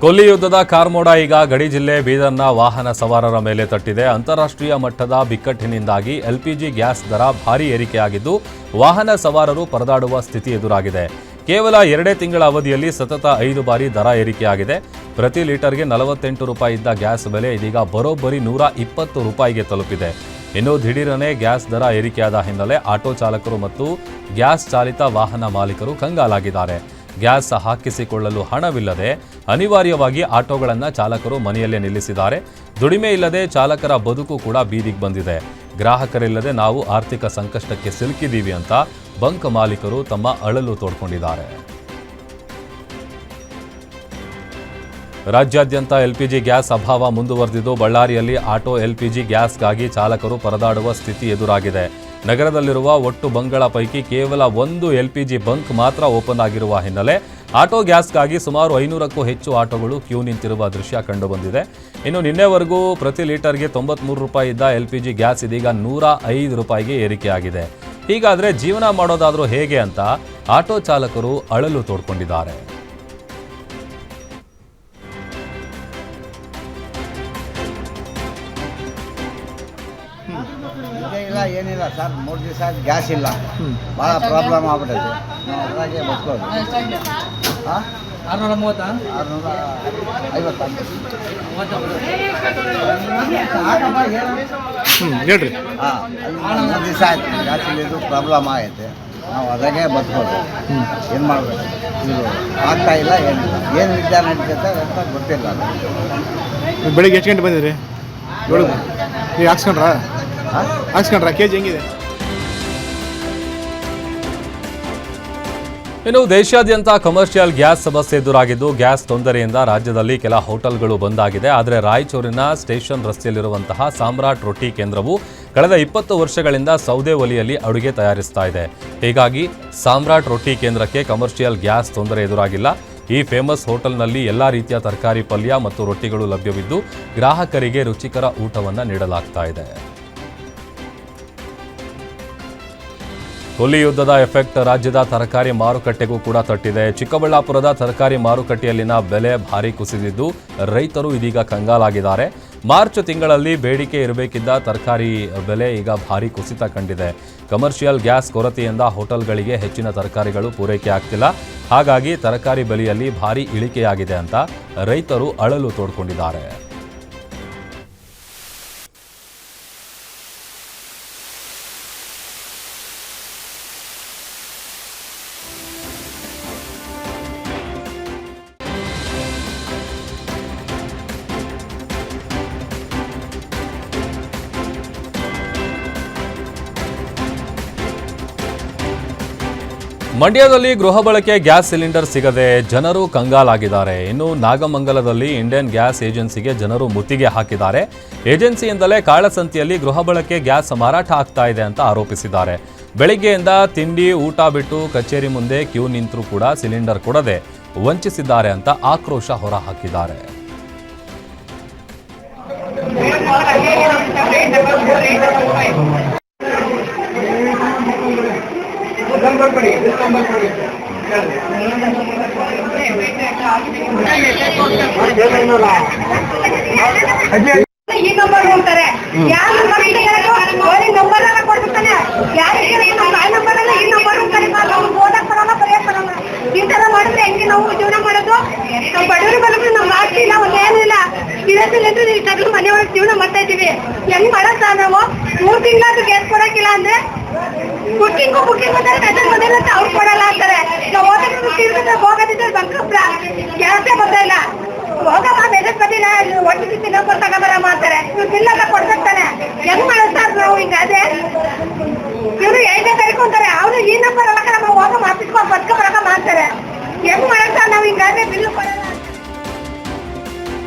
ಕೊಲ್ಲಿ ಯುದ್ಧದ ಕಾರ್ಮೋಡ ಈಗ ಗಡಿ ಜಿಲ್ಲೆ ಬೀದರ್ನ ವಾಹನ ಸವಾರರ ಮೇಲೆ ತಟ್ಟಿದೆ. ಅಂತಾರಾಷ್ಟ್ರೀಯ ಮಟ್ಟದ ಬಿಕ್ಕಟ್ಟಿನಿಂದಾಗಿ ಎಲ್ಪಿಜಿ ಗ್ಯಾಸ್ ದರ ಭಾರೀ ಏರಿಕೆಯಾಗಿದ್ದು ವಾಹನ ಸವಾರರು ಪರದಾಡುವ ಸ್ಥಿತಿ ಎದುರಾಗಿದೆ. ಕೇವಲ 2 ತಿಂಗಳ ಅವಧಿಯಲ್ಲಿ ಸತತ 5 ಬಾರಿ ದರ ಏರಿಕೆಯಾಗಿದೆ. ಪ್ರತಿ ಲೀಟರ್ಗೆ 48 ರೂಪಾಯಿ ಇದ್ದ ಗ್ಯಾಸ್ ಬೆಲೆ ಇದೀಗ ಬರೋಬ್ಬರಿ 120 ರೂಪಾಯಿಗೆ ತಲುಪಿದೆ. ಇನ್ನು ದಿಢೀರನೆ ಗ್ಯಾಸ್ ದರ ಏರಿಕೆಯಾದ ಹಿನ್ನೆಲೆ ಆಟೋ ಚಾಲಕರು ಮತ್ತು ಗ್ಯಾಸ್ ಚಾಲಿತ ವಾಹನ ಮಾಲೀಕರು ಕಂಗಾಲಾಗಿದ್ದಾರೆ. ಗ್ಯಾಸ್ ಹಾಕಿಸಿಕೊಳ್ಳಲು ಹಣವಿಲ್ಲದೆ ಅನಿವಾರ್ಯವಾಗಿ ಆಟೋಗಳನ್ನು ಚಾಲಕರು ಮನೆಯಲ್ಲೇ ನಿಲ್ಲಿಸಿದ್ದಾರೆ. ದುಡಿಮೆ ಇಲ್ಲದೆ ಚಾಲಕರ ಬದುಕು ಕೂಡ ಬೀದಿಗೆ ಬಂದಿದೆ. ಗ್ರಾಹಕರಿಲ್ಲದೆ ನಾವು ಆರ್ಥಿಕ ಸಂಕಷ್ಟಕ್ಕೆ ಸಿಲುಕಿದ್ದೀವಿ ಅಂತ ಬಂಕ್ ಮಾಲೀಕರು ತಮ್ಮ ಅಳಲು ತೋಡ್ಕೊಂಡಿದ್ದಾರೆ. ರಾಜ್ಯಾದ್ಯಂತ ಎಲ್ಪಿಜಿ ಗ್ಯಾಸ್ ಅಭಾವ ಮುಂದುವರೆದಿದ್ದು ಬಳ್ಳಾರಿಯಲ್ಲಿ ಆಟೋ ಎಲ್ಪಿಜಿ ಗ್ಯಾಸ್ಗಾಗಿ ಚಾಲಕರು ಪರದಾಡುವ ಸ್ಥಿತಿ ಎದುರಾಗಿದೆ. ನಗರದಲ್ಲಿರುವ ಒಟ್ಟು ಬಂಕ್ಗಳ ಪೈಕಿ ಕೇವಲ 1 ಎಲ್ಪಿಜಿ ಬಂಕ್ ಮಾತ್ರ ಓಪನ್ ಆಗಿರುವ ಹಿನ್ನೆಲೆ ಆಟೋ ಗ್ಯಾಸ್ಗಾಗಿ ಸುಮಾರು 500ಕ್ಕೂ ಹೆಚ್ಚು ಆಟೋಗಳು ಕ್ಯೂ ನಿಂತಿರುವ ದೃಶ್ಯ ಕಂಡುಬಂದಿದೆ. ಇನ್ನು ನಿನ್ನೆವರೆಗೂ ಪ್ರತಿ ಲೀಟರ್ಗೆ 93 ರೂಪಾಯಿ ಇದ್ದ ಎಲ್ಪಿಜಿ ಗ್ಯಾಸ್ ಇದೀಗ 105 ರೂಪಾಯಿಗೆ ಏರಿಕೆಯಾಗಿದೆ. ಹೀಗಾದರೆ ಜೀವನ ಮಾಡೋದಾದರೂ ಹೇಗೆ ಅಂತ ಆಟೋ ಚಾಲಕರು ಅಳಲು ತೋಡ್ಕೊಂಡಿದ್ದಾರೆ. ಏನಿಲ್ಲ ಸರ್, 3 ದಿವಸ ಗ್ಯಾಸ್ ಇಲ್ಲ, ಭಾಳ ಪ್ರಾಬ್ಲಮ್ ಆಗ್ಬಿಟ್ಟೈತೆ. ನಾವು ಅದ್ರಾಗೆ ಬಸ್ಕೋದು. 630 ಹೇಳ್ರಿ. 3 ದಿವಸ ಆಯ್ತು ಗ್ಯಾಸ್ ಇಲ್ಲಿದ್ದು ಪ್ರಾಬ್ಲಮ್ ಆಗೈತೆ. ನಾವು ಅದಾಗೆ ಬಸ್ಕೋದು. ಏನು ಮಾಡಬೇಕು, ಇದು ಆಗ್ತಾ ಇಲ್ಲ, ಏನಿಲ್ಲ. ಏನು ವಿಚಾರ ನಡೀತೈತೆ ಅಂತ ಗೊತ್ತಿಲ್ಲ. ಬೆಳಿಗ್ಗೆ ಎಷ್ಟು ಗಂಟೆ ಬಂದಿದ್ರಿ? ಈಗ ಹಾಕ್ಸ್ಕೊಂಡ್ರಾ? ಕೆ ಜಿ ಹೆಂಗಿದೆ? ಇನ್ನು ದೇಶಾದ್ಯಂತ ಕಮರ್ಷಿಯಲ್ ಗ್ಯಾಸ್ ಸಮಸ್ಯೆ ಎದುರಾಗಿದ್ದು ಗ್ಯಾಸ್ ತೊಂದರೆಯಿಂದ ರಾಜ್ಯದಲ್ಲಿ ಕೆಲ ಹೋಟೆಲ್ಗಳು ಬಂದ್ ಆಗಿದೆ. ಆದರೆ ರಾಯಚೂರಿನ ಸ್ಟೇಷನ್ ರಸ್ತೆಯಲ್ಲಿರುವಂತಹ ಸಾಮ್ರಾಟ್ ರೊಟ್ಟಿ ಕೇಂದ್ರವು ಕಳೆದ 20 ವರ್ಷಗಳಿಂದ ಸೌದೆ ಒಲೆಯಲ್ಲಿ ಅಡುಗೆ ತಯಾರಿಸ್ತಾ ಇದೆ. ಹೀಗಾಗಿ ಸಾಮ್ರಾಟ್ ರೊಟ್ಟಿ ಕೇಂದ್ರಕ್ಕೆ ಕಮರ್ಷಿಯಲ್ ಗ್ಯಾಸ್ ತೊಂದರೆ ಎದುರಾಗಿಲ್ಲ. ಈ ಫೇಮಸ್ ಹೋಟೆಲ್ನಲ್ಲಿ ಎಲ್ಲಾ ರೀತಿಯ ತರಕಾರಿ, ಪಲ್ಯ ಮತ್ತು ರೊಟ್ಟಿಗಳು ಲಭ್ಯವಿದ್ದು ಗ್ರಾಹಕರಿಗೆ ರುಚಿಕರ ಊಟವನ್ನು ನೀಡಲಾಗ್ತಾ ಇದೆ. ಹುಲಿ ಯುದ್ಧದ ಎಫೆಕ್ಟ್ ರಾಜ್ಯದ ತರಕಾರಿ ಮಾರುಕಟ್ಟೆಗೂ ಕೂಡ ತಟ್ಟಿದೆ. ಚಿಕ್ಕಬಳ್ಳಾಪುರದ ತರಕಾರಿ ಮಾರುಕಟ್ಟೆಯಲ್ಲಿನ ಬೆಲೆ ಭಾರಿ ಕುಸಿದಿದ್ದು ರೈತರು ಇದೀಗ ಕಂಗಾಲಾಗಿದ್ದಾರೆ. ಮಾರ್ಚ್ ತಿಂಗಳಲ್ಲಿ ಬೇಡಿಕೆ ಇರಬೇಕಿದ್ದ ತರಕಾರಿ ಬೆಲೆ ಈಗ ಭಾರಿ ಕುಸಿತ ಕಂಡಿದೆ. ಕಮರ್ಷಿಯಲ್ ಗ್ಯಾಸ್ ಕೊರತೆಯಿಂದ ಹೋಟೆಲ್ಗಳಿಗೆ ಹೆಚ್ಚಿನ ತರಕಾರಿಗಳು ಪೂರೈಕೆ ಆಗ್ತಿಲ್ಲ. ಹಾಗಾಗಿ ತರಕಾರಿ ಬೆಲೆಯಲ್ಲಿ ಭಾರಿ ಇಳಿಕೆಯಾಗಿದೆ ಅಂತ ರೈತರು ಅಳಲು ತೋಡ್ಕೊಂಡಿದ್ದಾರೆ. ಮಂಡ್ಯದಲ್ಲಿ ಗೃಹ ಬಳಕೆ ಗ್ಯಾಸ್ ಸಿಲಿಂಡರ್ ಸಿಗದೆ ಜನರು ಕಂಗಾಲಾಗಿದ್ದಾರೆ. ಇನ್ನು ನಾಗಮಂಗಲದಲ್ಲಿ ಇಂಡಿಯನ್ ಗ್ಯಾಸ್ ಏಜೆನ್ಸಿಗೆ ಜನರು ಮುತ್ತಿಗೆ ಹಾಕಿದ್ದಾರೆ. ಏಜೆನ್ಸಿಯಿಂದಲೇ ಕಾಳಸಂತೆಯಲ್ಲಿ ಗೃಹ ಬಳಕೆ ಗ್ಯಾಸ್ ಮಾರಾಟ ಆಗ್ತಾ ಇದೆ ಅಂತ ಆರೋಪಿಸಿದ್ದಾರೆ. ಬೆಳಿಗ್ಗೆಯಿಂದ ತಿಂಡಿ ಊಟ ಬಿಟ್ಟು ಕಚೇರಿ ಮುಂದೆ ಕ್ಯೂ ನಿಂತರೂ ಕೂಡ ಸಿಲಿಂಡರ್ ಕೊಡದೆ ವಂಚಿಸಿದ್ದಾರೆ ಅಂತ ಆಕ್ರೋಶ ಹೊರಹಾಕಿದ್ದಾರೆ. ಈ ನಂಬರ್ ಹೋಗ್ತಾರೆ, ಯಾವ ನಂಬರ್ ನಂಬರ್ ಎಲ್ಲ ಕೊಡ್ತಾನೆ, ಯಾರಿಗೆ ನಂಬರ್ ಎಲ್ಲ ಈ ನಂಬರ್ ಓದಕ್ ಬರಲ್ಲ, ಬರೆಯಕ್ ಬರಲ್ಲ. ಈ ತರ ಮಾಡಿದ್ರೆ ಹೆಂಗೆ ನಾವು ಜೀವನ ಮಾಡೋದು? ನಾವು ಬಡವರು ಬಂದ್ರೆ ನಮ್ಗೆ ಆಗ್ತಿಲ್ಲ, ಒಂದೇನಿಲ್ಲ. ಇರೋದಿಲ್ಲ ಇಷ್ಟಾಗ್ಲೂ ಮನೆಯೊಳಗೆ ಜೀವನ ಮಾಡ್ತಾ ಇದೀವಿ. ಹೆಂಗ್ ಮಾಡತ್ತ ನಾವು? 3 ತಿಂಗಳಾದ್ರೂ ಗ್ಯಾಸ್ ಕೊಡಕ್ಕಿಲ್ಲ ಅಂದ್ರೆ ಬುಕ್ಕಿಂಗ್ ಬಂದಿಲ್ಲ ಅಂತ ಅವ್ರು ಕೊಡಲ್ಲ ಅಂತಾರೆ. ನಾವು ಹೋಗೋದಿದ್ರೆ ಬಂದ್ಕೊಬ್ರ ಗ್ಯಾಸೇ ಬರ್ತಾ ಹೋಗಮ್ಮ, ಮೆಸೇಜ್ ಬಂದಿಲ್ಲ, ಒಟ್ಟಿಗೆ ತಿನ್ನೋಕೆ ತಗೊಂಬರಮ್ಮ ಅಂತಾರೆ. ಇವ್ರು ಬಿಲ್ ಎಲ್ಲ ಕೊಡ್ತಾನೆ. ಹೆಂಗ್ ಮಾಡ್ತಾರೆ ನಾವು? ಈಗ ಅದೇ ಇವ್ರು 5ನೇ ತಾರೀಕು ಅಂತಾರೆ, ಅವ್ರು ಈ ನಂಬರ್ ಎಲ್ಲ ನಮ್ಮ ಹೋಗ ಮಾತಿಸ್ಕೊಂಡು ಬದ್ಕೊಬರಕ ಮಾಡ್ತಾರೆ. ಹೆಂಗ್ ಮಾಡ್ತಾರೆ ನಾವು? ಹಿಂಗಾದ್ರೆ ಬಿಲ್ ಕೊಡಲ್ಲ.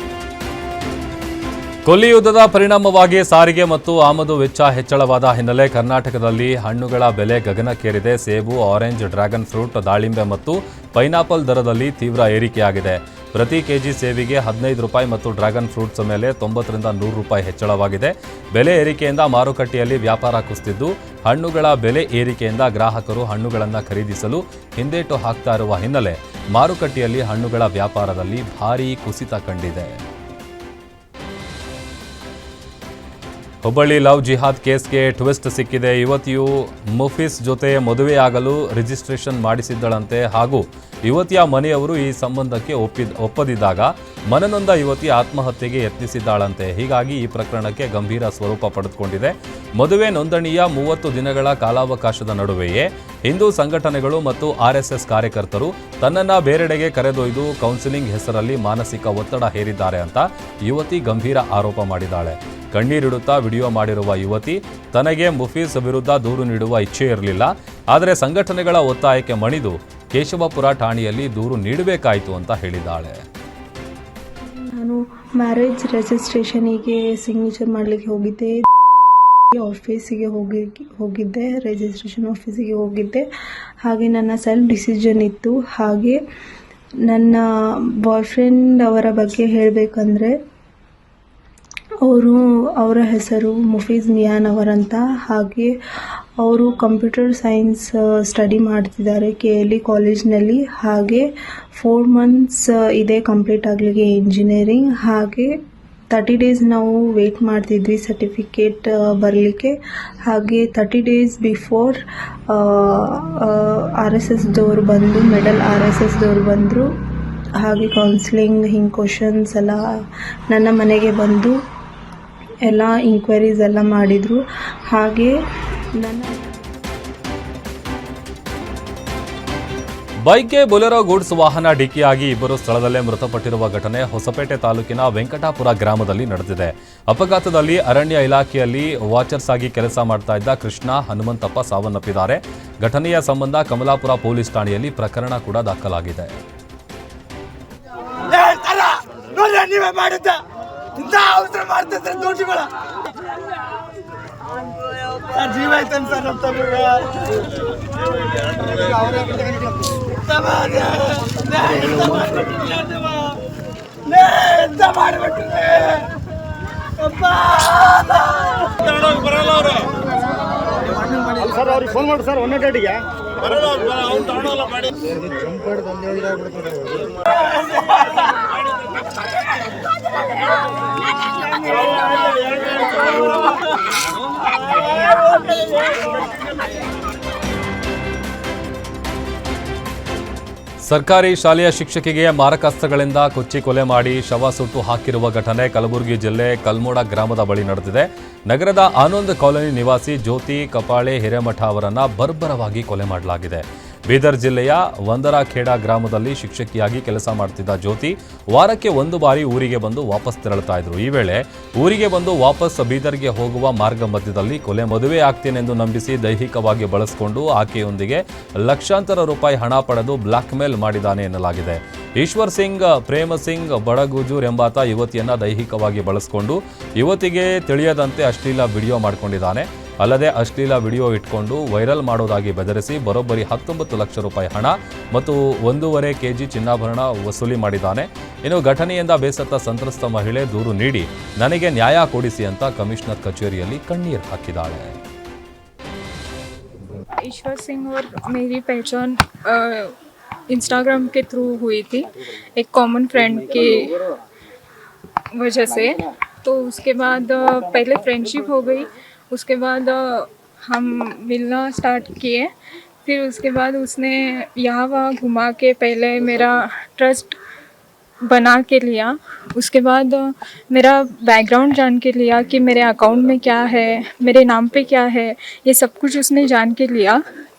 ಕೊಲ್ಲಿ ಯುದ್ಧದ ಪರಿಣಾಮವಾಗಿ ಸಾರಿಗೆ ಮತ್ತು ಆಮದು ವೆಚ್ಚ ಹೆಚ್ಚಳವಾದ ಹಿನ್ನೆಲೆ ಕರ್ನಾಟಕದಲ್ಲಿ ಹಣ್ಣುಗಳ ಬೆಲೆ ಗಗನಕ್ಕೇರಿದೆ. ಸೇಬು, ಆರೆಂಜ್, ಡ್ರ್ಯಾಗನ್ ಫ್ರೂಟ್, ದಾಳಿಂಬೆ ಮತ್ತು ಪೈನಾಪಲ್ ದರದಲ್ಲಿ ತೀವ್ರ ಏರಿಕೆಯಾಗಿದೆ. ಪ್ರತಿ ಕೆಜಿ ಸೇಬಿಗೆ 15 ರೂಪಾಯಿ ಮತ್ತು ಡ್ರ್ಯಾಗನ್ ಫ್ರೂಟ್ಸ್ ಮೇಲೆ 90 ರಿಂದ 100 ರೂಪಾಯಿ ಹೆಚ್ಚಳವಾಗಿದೆ. ಬೆಲೆ ಏರಿಕೆಯಿಂದ ಮಾರುಕಟ್ಟೆಯಲ್ಲಿ ವ್ಯಾಪಾರ ಕುಸಿದಿದ್ದು ಹಣ್ಣುಗಳ ಬೆಲೆ ಏರಿಕೆಯಿಂದ ಗ್ರಾಹಕರು ಹಣ್ಣುಗಳನ್ನು ಖರೀದಿಸಲು ಹಿಂದೇಟು ಹಾಕ್ತಾ ಇರುವ ಹಿನ್ನೆಲೆ ಮಾರುಕಟ್ಟೆಯಲ್ಲಿ ಹಣ್ಣುಗಳ ವ್ಯಾಪಾರದಲ್ಲಿ ಭಾರೀ ಕುಸಿತ ಕಂಡಿದೆ. ಹುಬ್ಬಳ್ಳಿ ಲವ್ ಜಿಹಾದ್ ಕೇಸ್ಗೆ ಟ್ವಿಸ್ಟ್ ಸಿಕ್ಕಿದೆ. ಯುವತಿಯು ಮುಫೀಸ್ ಜೊತೆ ಮದುವೆಯಾಗಲು ರಿಜಿಸ್ಟ್ರೇಷನ್ ಮಾಡಿಸಿದ್ದಳಂತೆ ಹಾಗೂ ಯುವತಿಯ ಮನೆಯವರು ಈ ಸಂಬಂಧಕ್ಕೆ ಒಪ್ಪದಿದ್ದಾಗ ಮನನೊಂದ ಯುವತಿ ಆತ್ಮಹತ್ಯೆಗೆ ಯತ್ನಿಸಿದ್ದಾಳಂತೆ. ಹೀಗಾಗಿ ಈ ಪ್ರಕರಣಕ್ಕೆ ಗಂಭೀರ ಸ್ವರೂಪ ಪಡೆದುಕೊಂಡಿದೆ. ಮದುವೆ ನೋಂದಣಿಯ 30 ದಿನಗಳ ಕಾಲಾವಕಾಶದ ನಡುವೆಯೇ ಹಿಂದೂ ಸಂಘಟನೆಗಳು ಮತ್ತು RSS ಕಾರ್ಯಕರ್ತರು ತನ್ನನ್ನು ಬೇರೆಡೆಗೆ ಕರೆದೊಯ್ದು ಕೌನ್ಸಿಲಿಂಗ್ ಹೆಸರಲ್ಲಿ ಮಾನಸಿಕ ಒತ್ತಡ ಹೇರಿದ್ದಾರೆ ಅಂತ ಯುವತಿ ಗಂಭೀರ ಆರೋಪ ಮಾಡಿದ್ದಾಳೆ. ಕಣ್ಣೀರಿಡುತ್ತಾ ವಿಡಿಯೋ ಮಾಡಿರುವ ಯುವತಿ ತನಗೆ ಮುಫೀಸ್ ವಿರುದ್ಧ ದೂರು ನೀಡುವ ಇಚ್ಛೆ ಇರಲಿಲ್ಲ, ಆದರೆ ಸಂಘಟನೆಗಳ ಒತ್ತಾಯಕ್ಕೆ ಮಣಿದು ಕೇಶವಪುರ ಠಾಣೆಯಲ್ಲಿ ದೂರು ನೀಡಬೇಕಾಯಿತು ಅಂತ ಹೇಳಿದ್ದಾಳೆ. ನಾನು ಮ್ಯಾರೇಜ್ ರಿಜಿಸ್ಟ್ರೇಷನಿಗೆ ಸಿಗ್ನೇಚರ್ ಮಾಡಲಿಕ್ಕೆ ಹೋಗಿದ್ದೆ. ಆಫೀಸಿಗೆ ಹೋಗಿದ್ದೆ, ರಿಜಿಸ್ಟ್ರೇಷನ್ ಆಫೀಸಿಗೆ ಹೋಗಿದ್ದೆ. ಹಾಗೆ ನನ್ನ ಸೆಲ್ಫ್ ಡಿಸಿಷನ್ ಇತ್ತು. ಹಾಗೆ ನನ್ನ ಬಾಯ್ ಫ್ರೆಂಡ್ ಅವರ ಬಗ್ಗೆ ಹೇಳಬೇಕಂದ್ರೆ ಅವರ ಹೆಸರು ಮುಫೀಸ್ ಮಿಯಾನ್ ಅವರಂತ. ಹಾಗೆ ಅವರು ಕಂಪ್ಯೂಟರ್ ಸೈನ್ಸ್ ಸ್ಟಡಿ ಮಾಡ್ತಿದ್ದಾರೆ KLE ಕಾಲೇಜ್ನಲ್ಲಿ. ಹಾಗೆ 4 ಮಂತ್ಸ್ ಇದೆ ಕಂಪ್ಲೀಟ್ ಆಗಲಿಕ್ಕೆ ಇಂಜಿನಿಯರಿಂಗ್. ಹಾಗೆ 30 ಡೇಸ್ ನಾವು ವೆಯ್ಟ್ ಮಾಡ್ತಿದ್ವಿ ಸರ್ಟಿಫಿಕೇಟ್ ಬರಲಿಕ್ಕೆ. ಹಾಗೆ 30 ಡೇಸ್ ಬಿಫೋರ್ RSSದವರು ಬಂದು, ಮೆಡಲ್ RSSದವರು ಬಂದರು. ಹಾಗೆ ಕೌನ್ಸಿಲಿಂಗ್ ಹಿಂಗೆ ಕ್ವಶನ್ಸ್ ಎಲ್ಲ ನನ್ನ ಮನೆಗೆ ಬಂದು ಎಲ್ಲ ಇಂಕ್ವೈರೀಸ್ ಎಲ್ಲ ಮಾಡಿದರು. ಹಾಗೆ ಬೈಕ್ಗೆ ಬೊಲೆರೋ ಗೂಡ್ಸ್ ವಾಹನ ಡಿಕ್ಕಿಯಾಗಿ ಇಬ್ಬರು ಸ್ಥಳದಲ್ಲೇ ಮೃತಪಟ್ಟಿರುವ ಘಟನೆ ಹೊಸಪೇಟೆ ತಾಲೂಕಿನ ವೆಂಕಟಾಪುರ ಗ್ರಾಮದಲ್ಲಿ ನಡೆದಿದೆ. ಅಪಘಾತದಲ್ಲಿ ಅರಣ್ಯ ಇಲಾಖೆಯಲ್ಲಿ ವಾಚರ್ಸ್ ಆಗಿ ಕೆಲಸ ಮಾಡ್ತಾ ಇದ್ದ ಕೃಷ್ಣ ಹನುಮಂತಪ್ಪ ಸಾವನ್ನಪ್ಪಿದ್ದಾರೆ. ಘಟನೆಯ ಸಂಬಂಧ ಕಮಲಾಪುರ ಪೊಲೀಸ್ ಠಾಣೆಯಲ್ಲಿ ಪ್ರಕರಣ ಕೂಡ ದಾಖಲಾಗಿದೆ. ಸರ್ ಅವ್ರಿಗೆ ಫೋನ್ ಮಾಡಿ ಸರ್ 180ಗೆ ಸರ್ಕಾರಿ ಶಾಲೆಯ ಶಿಕ್ಷಕಿಗೆ ಮಾರಕಾಸ್ತ್ರಗಳಿಂದ ಕೊಚ್ಚಿ ಕೊಲೆ ಮಾಡಿ ಶವ ಸುಟ್ಟು ಹಾಕಿರುವ ಘಟನೆ ಕಲಬುರಗಿ ಜಿಲ್ಲೆ ಕಲ್ಮೋಡ ಗ್ರಾಮದ ಬಳಿ ನಡೆದಿದೆ. ನಗರದ ಆನಂದ್ ಕಾಲೋನಿ ನಿವಾಸಿ ಜ್ಯೋತಿ ಕಪಾಳೆ ಹಿರೇಮಠ ಅವರನ್ನು ಬರ್ಬರವಾಗಿ ಕೊಲೆ ಮಾಡಲಾಗಿದೆ. ಬೀದರ್ ಜಿಲ್ಲೆಯ ವಂದರಾಖೇಡಾ ಗ್ರಾಮದಲ್ಲಿ ಶಿಕ್ಷಕಿಯಾಗಿ ಕೆಲಸ ಮಾಡ್ತಿದ್ದ ಜ್ಯೋತಿ ವಾರಕ್ಕೆ ಒಂದು ಬಾರಿ ಊರಿಗೆ ಬಂದು ವಾಪಸ್ ತೆರಳುತ್ತಾ ಇದ್ರು. ಈ ವೇಳೆ ಊರಿಗೆ ಬಂದು ವಾಪಸ್ ಬೀದರ್ಗೆ ಹೋಗುವ ಮಾರ್ಗ ಮಧ್ಯದಲ್ಲಿ ಮದುವೆ ಆಗ್ತೇನೆಂದು ನಂಬಿಸಿ ದೈಹಿಕವಾಗಿ ಬಳಸಿಕೊಂಡು ಆಕೆಯೊಂದಿಗೆ ಲಕ್ಷಾಂತರ ರೂಪಾಯಿ ಹಣ ಪಡೆದು ಬ್ಲಾಕ್ ಮೇಲ್ ಮಾಡಿದ್ದಾನೆ ಎನ್ನಲಾಗಿದೆ. ಈಶ್ವರ್ ಸಿಂಗ್ ಪ್ರೇಮ ಸಿಂಗ್ ಬಡಗುಜೂರ್ ಎಂಬಾತ ಯುವತಿಯನ್ನ ದೈಹಿಕವಾಗಿ ಬಳಸಿಕೊಂಡು ಯುವತಿಗೆ ತಿಳಿಯದಂತೆ ಅಶ್ಲೀಲ ವಿಡಿಯೋ ಮಾಡಿಕೊಂಡಿದ್ದಾನೆ. ಅಲ್ಲದೆ ಅಶ್ಲೀಲ ವಿಡಿಯೋ ಇಟ್ಕೊಂಡು ವೈರಲ್ ಮಾಡೋದಾಗಿ ಬೆದರಿಸಿ ಬರೋಬ್ಬರಿ 19 ಲಕ್ಷ ರೂಪಾಯಿ ಹಣ ಮತ್ತು 1.5 kg ಚಿನ್ನಾಭರಣ ವಸೂಲಿ ಮಾಡಿದ್ದಾನೆ. ಇನ್ನು ಘಟನೆಯಿಂದ ಬೇಸತ್ತ ಸಂತ್ರಸ್ತ ಮಹಿಳೆ ದೂರು ನೀಡಿ ನನಗೆ ನ್ಯಾಯ ಕೊಡಿಸಿ ಅಂತ ಕಮಿಷನರ್ ಕಚೇರಿಯಲ್ಲಿ ಕಣ್ಣೀರು ಹಾಕಿದ್ದಾಳೆ. ईश्वर सिंह और मेरी पहचान इंस्टाग्राम के थ्रू हुई थी, एक कॉमन फ्रेंड की वजह से. तो उसके बाद पहले फ्रेंडशिप हो गई, उसके बाद हम मिलना स्टार्ट किए. फिर उसके बाद उसने यहाँ वहाँ घुमा के पहले मेरा ट्रस्ट बना के लिया. उसके बाद मेरा बैकग्राउंड जान के लिया कि मेरे अकाउंट में क्या है, मेरे नाम पे क्या है, ये सब कुछ उसने जान के लिया.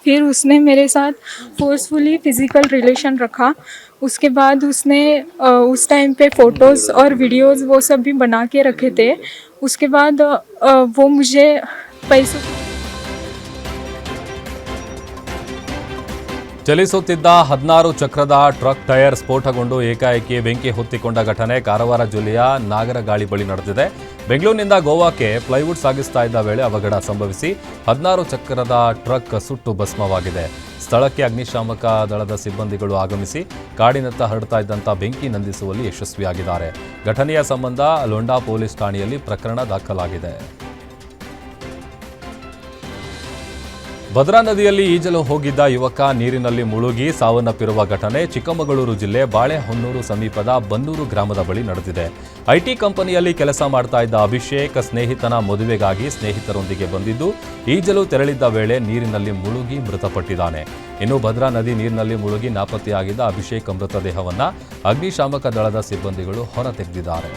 फिर उसने मेरे साथ फोर्सफुली फ़िज़िकल रिलेशन रखा. उसके बाद उसने उस टाइम पे फ़ोटोज़ और वीडियोज़ वो सब भी बना के रखे थे. उसके बाद वो मुझे पैसों ಚಲಿಸುತ್ತಿದ್ದ 16 ಚಕ್ರದ ಟ್ರಕ್ ಟೈರ್ ಸ್ಫೋಟಗೊಂಡು ಏಕಾಏಕಿ ಬೆಂಕಿ ಹೊತ್ತಿಕೊಂಡ ಘಟನೆ ಕಾರವಾರ ಜಿಲ್ಲೆಯ ನಾಗರಗಾಳಿ ಬಳಿ ನಡೆದಿದೆ. ಬೆಂಗಳೂರಿನಿಂದ ಗೋವಾಕ್ಕೆ ಪ್ಲೈವುಡ್ ಸಾಗಿಸ್ತಾ ಇದ್ದ ವೇಳೆ ಅವಘಡ ಸಂಭವಿಸಿ 16 ಚಕ್ರದ ಟ್ರಕ್ ಸುಟ್ಟು ಭಸ್ಮವಾಗಿದೆ. ಸ್ಥಳಕ್ಕೆ ಅಗ್ನಿಶಾಮಕ ದಳದ ಸಿಬ್ಬಂದಿಗಳು ಆಗಮಿಸಿ ಕಾಡಿನತ್ತ ಹರಡ್ತಾ ಇದ್ದಂಥ ಬೆಂಕಿ ನಂದಿಸುವಲ್ಲಿ ಯಶಸ್ವಿಯಾಗಿದ್ದಾರೆ. ಘಟನೆಯ ಸಂಬಂಧ ಲೋಂಡಾ ಪೊಲೀಸ್ ಠಾಣೆಯಲ್ಲಿ ಪ್ರಕರಣ ದಾಖಲಾಗಿದೆ. ಭದ್ರಾ ನದಿಯಲ್ಲಿ ಈಜಲು ಹೋಗಿದ್ದ ಯುವಕ ನೀರಿನಲ್ಲಿ ಮುಳುಗಿ ಸಾವನ್ನಪ್ಪಿರುವ ಘಟನೆ ಚಿಕ್ಕಮಗಳೂರು ಜಿಲ್ಲೆ ಬಾಳೆಹೊನ್ನೂರು ಸಮೀಪದ ಬನ್ನೂರು ಗ್ರಾಮದ ಬಳಿ ನಡೆದಿದೆ. ಐಟಿ ಕಂಪನಿಯಲ್ಲಿ ಕೆಲಸ ಮಾಡ್ತಾ ಇದ್ದ ಅಭಿಷೇಕ್ ಸ್ನೇಹಿತನ ಮದುವೆಗಾಗಿ ಸ್ನೇಹಿತರೊಂದಿಗೆ ಬಂದಿದ್ದು ಈಜಲು ತೆರಳಿದ್ದ ವೇಳೆ ನೀರಿನಲ್ಲಿ ಮುಳುಗಿ ಮೃತಪಟ್ಟಿದ್ದಾನೆ. ಇನ್ನು ಭದ್ರಾ ನದಿ ನೀರಿನಲ್ಲಿ ಮುಳುಗಿ ನಾಪತ್ತೆಯಾಗಿದ್ದ ಅಭಿಷೇಕ್ ಮೃತದೇಹವನ್ನು ಅಗ್ನಿಶಾಮಕ ದಳದ ಸಿಬ್ಬಂದಿಗಳು ಹೊರತೆಗೆದಿದ್ದಾರೆ.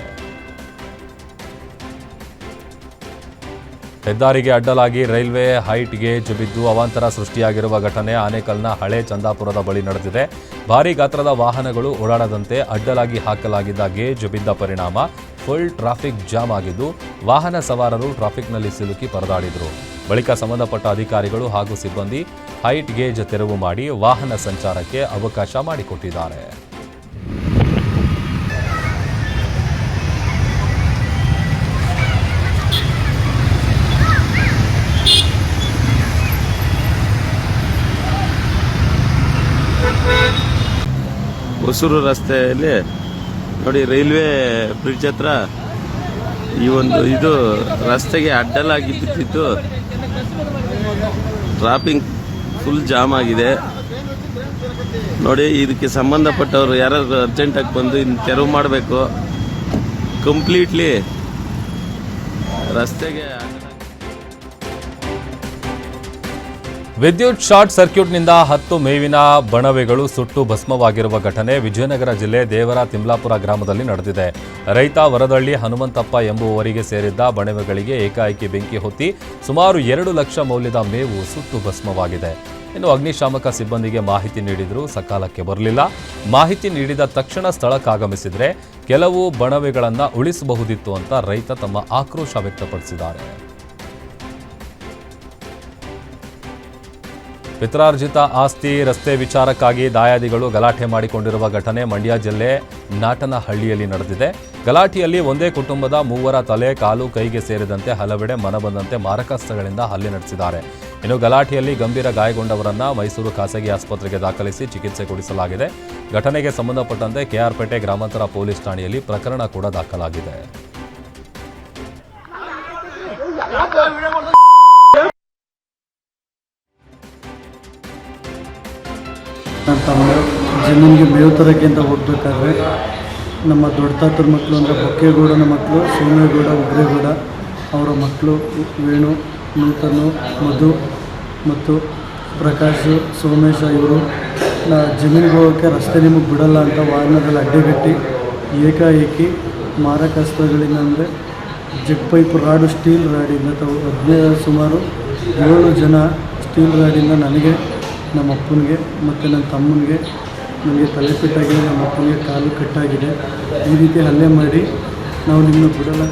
ಹೆದ್ದಾರಿಗೆ ಅಡ್ಡಲಾಗಿ ರೈಲ್ವೆ ಹೈಟ್ ಗೇಜ್ ಬಿದ್ದು ಅವಾಂತರ ಸೃಷ್ಟಿಯಾಗಿರುವ ಘಟನೆ ಆನೇಕಲ್ನ ಹಳೆ ಚಂದಾಪುರದ ಬಳಿ ನಡೆದಿದೆ. ಭಾರೀ ಗಾತ್ರದ ವಾಹನಗಳು ಓಡಾಡದಂತೆ ಅಡ್ಡಲಾಗಿ ಹಾಕಲಾಗಿದ್ದ ಗೇಜ್ ಬಿದ್ದ ಪರಿಣಾಮ ಫುಲ್ ಟ್ರಾಫಿಕ್ ಜಾಮ್ ಆಗಿದ್ದು ವಾಹನ ಸವಾರರು ಟ್ರಾಫಿಕ್ನಲ್ಲಿ ಸಿಲುಕಿ ಪರದಾಡಿದರು. ಬಳಿಕ ಸಂಬಂಧಪಟ್ಟ ಅಧಿಕಾರಿಗಳು ಹಾಗೂ ಸಿಬ್ಬಂದಿ ಹೈಟ್ ಗೇಜ್ ತೆರವು ಮಾಡಿ ವಾಹನ ಸಂಚಾರಕ್ಕೆ ಅವಕಾಶ ಮಾಡಿಕೊಟ್ಟಿದ್ದಾರೆ. ಹೊಸೂರು ರಸ್ತೆಯಲ್ಲಿ ನೋಡಿ, ರೈಲ್ವೆ ಬ್ರಿಡ್ಜ್ ಹತ್ರ ಈ ಒಂದು ಇದು ರಸ್ತೆಗೆ ಅಡ್ಡಲಾಗಿ ಬಿದ್ದಿದ್ದು ಟ್ರಾಫಿಕ್ ಫುಲ್ ಜಾಮ್ ಆಗಿದೆ. ನೋಡಿ, ಇದಕ್ಕೆ ಸಂಬಂಧಪಟ್ಟವರು ಯಾರಾದ್ರೂ ಅರ್ಜೆಂಟಾಗಿ ಬಂದು ಇನ್ನು ತೆರವು ಮಾಡಬೇಕು. ಕಂಪ್ಲೀಟ್ಲಿ ರಸ್ತೆಗೆ ವಿದ್ಯುತ್ ಶಾರ್ಟ್ ಸರ್ಕ್ಯೂಟ್ನಿಂದ 10 ಮೇವಿನ ಬಣವೆಗಳು ಸುಟ್ಟು ಭಸ್ಮವಾಗಿರುವ ಘಟನೆ ವಿಜಯನಗರ ಜಿಲ್ಲೆ ದೇವರ ತಿಮ್ಲಾಪುರ ಗ್ರಾಮದಲ್ಲಿ ನಡೆದಿದೆ. ರೈತ ವರದಳ್ಳಿ ಹನುಮಂತಪ್ಪ ಎಂಬುವವರಿಗೆ ಸೇರಿದ್ದ ಬಣವೆಗಳಿಗೆ ಏಕಾಏಕಿ ಬೆಂಕಿ ಹೊತ್ತಿ ಸುಮಾರು 2 ಲಕ್ಷ ಮೌಲ್ಯದ ಮೇವು ಸುಟ್ಟು ಭಸ್ಮವಾಗಿದೆ. ಇನ್ನು ಅಗ್ನಿಶಾಮಕ ಸಿಬ್ಬಂದಿಗೆ ಮಾಹಿತಿ ನೀಡಿದರೂ ಸಕಾಲಕ್ಕೆ ಬರಲಿಲ್ಲ. ಮಾಹಿತಿ ನೀಡಿದ ತಕ್ಷಣ ಸ್ಥಳಕ್ಕಾಗಮಿಸಿದರೆ ಕೆಲವು ಬಣವೆಗಳನ್ನು ಉಳಿಸಬಹುದಿತ್ತು ಅಂತ ರೈತ ತಮ್ಮ ಆಕ್ರೋಶ ವ್ಯಕ್ತಪಡಿಸಿದ್ದಾರೆ. ಪಿತ್ರಾರ್ಜಿತ ಆಸ್ತಿ ರಸ್ತೆ ವಿಚಾರಕ್ಕಾಗಿ ದಾಯಾದಿಗಳು ಗಲಾಟೆ ಮಾಡಿಕೊಂಡಿರುವ ಘಟನೆ ಮಂಡ್ಯ ಜಿಲ್ಲೆ ನಾಟನಹಳ್ಳಿಯಲ್ಲಿ ನಡೆದಿದೆ. ಗಲಾಟೆಯಲ್ಲಿ ಒಂದೇ ಕುಟುಂಬದ 3 ತಲೆ, ಕಾಲು, ಕೈಗೆ ಸೇರಿದಂತೆ ಹಲವೆಡೆ ಮನಬಂದಂತೆ ಮಾರಕಾಸ್ತ್ರಗಳಿಂದ ಹಲ್ಲೆ ನಡೆಸಿದ್ದಾರೆ. ಇನ್ನು ಗಲಾಟೆಯಲ್ಲಿ ಗಂಭೀರ ಗಾಯಗೊಂಡವರನ್ನ ಮೈಸೂರು ಖಾಸಗಿ ಆಸ್ಪತ್ರೆಗೆ ದಾಖಲಿಸಿ ಚಿಕಿತ್ಸೆ ಕೊಡಿಸಲಾಗಿದೆ. ಘಟನೆಗೆ ಸಂಬಂಧಪಟ್ಟಂತೆ ಕೆಆರ್ಪೇಟೆ ಗ್ರಾಮಾಂತರ ಪೊಲೀಸ್ ಠಾಣೆಯಲ್ಲಿ ಪ್ರಕರಣ ಕೂಡ ದಾಖಲಾಗಿದೆ. ನನ್ನ ತಮ್ಮ ಜಮೀನಿಗೆ ಮೇವು ತರೋಕ್ಕೆ ಅಂತ ಹೋಗ್ಬೇಕಾದ್ರೆ ನಮ್ಮ ದೊಡ್ಡ ತಾತರ ಮಕ್ಕಳು ಅಂದರೆ ಬೊಕ್ಕೇಗೌಡನ ಮಕ್ಕಳು ಸೋಮೇಗೌಡ, ಉಗ್ರೇಗೌಡ ಅವರ ಮಕ್ಕಳು ವೇಣು, ನೂತನು, ಮಧು ಮತ್ತು ಪ್ರಕಾಶ್, ಸೋಮೇಶ ಇವರು ಜಮೀನಿಗೆ ಹೋಗೋಕ್ಕೆ ರಸ್ತೆ ನಿಮಗೆ ಬಿಡಲ್ಲ ಅಂತ ವಾಹನದಲ್ಲಿ ಅಡ್ಡೆಗಟ್ಟಿ ಏಕಾಏಕಿ ಮಾರಕಾಸ್ತ್ರಗಳಿಂದ ಅಂದರೆ ಜೆಟ್ ಪೈಪ್ ರಾಡು, ಸ್ಟೀಲ್ ರಾಡಿಂದ ಸುಮಾರು 7 ಜನ ಸ್ಟೀಲ್ ರಾಡಿಂದ ನನಗೆ, ನಮ್ಮ ಅಪ್ಪನಿಗೆ ಮತ್ತು ನನ್ನ ತಮ್ಮನಿಗೆ, ನನಗೆ ತಲೆ ಪೆಟ್ಟಾಗಿದೆ, ನಮ್ಮ ಅಪ್ಪನಿಗೆ ಕಾಲು ಕಟ್ಟಾಗಿದೆ. ಈ ರೀತಿ ಹಲ್ಲೆ ಮಾಡಿ ನಾವು ನಿಮ್ಮನ್ನು ಬಿಡಲ್ಲ.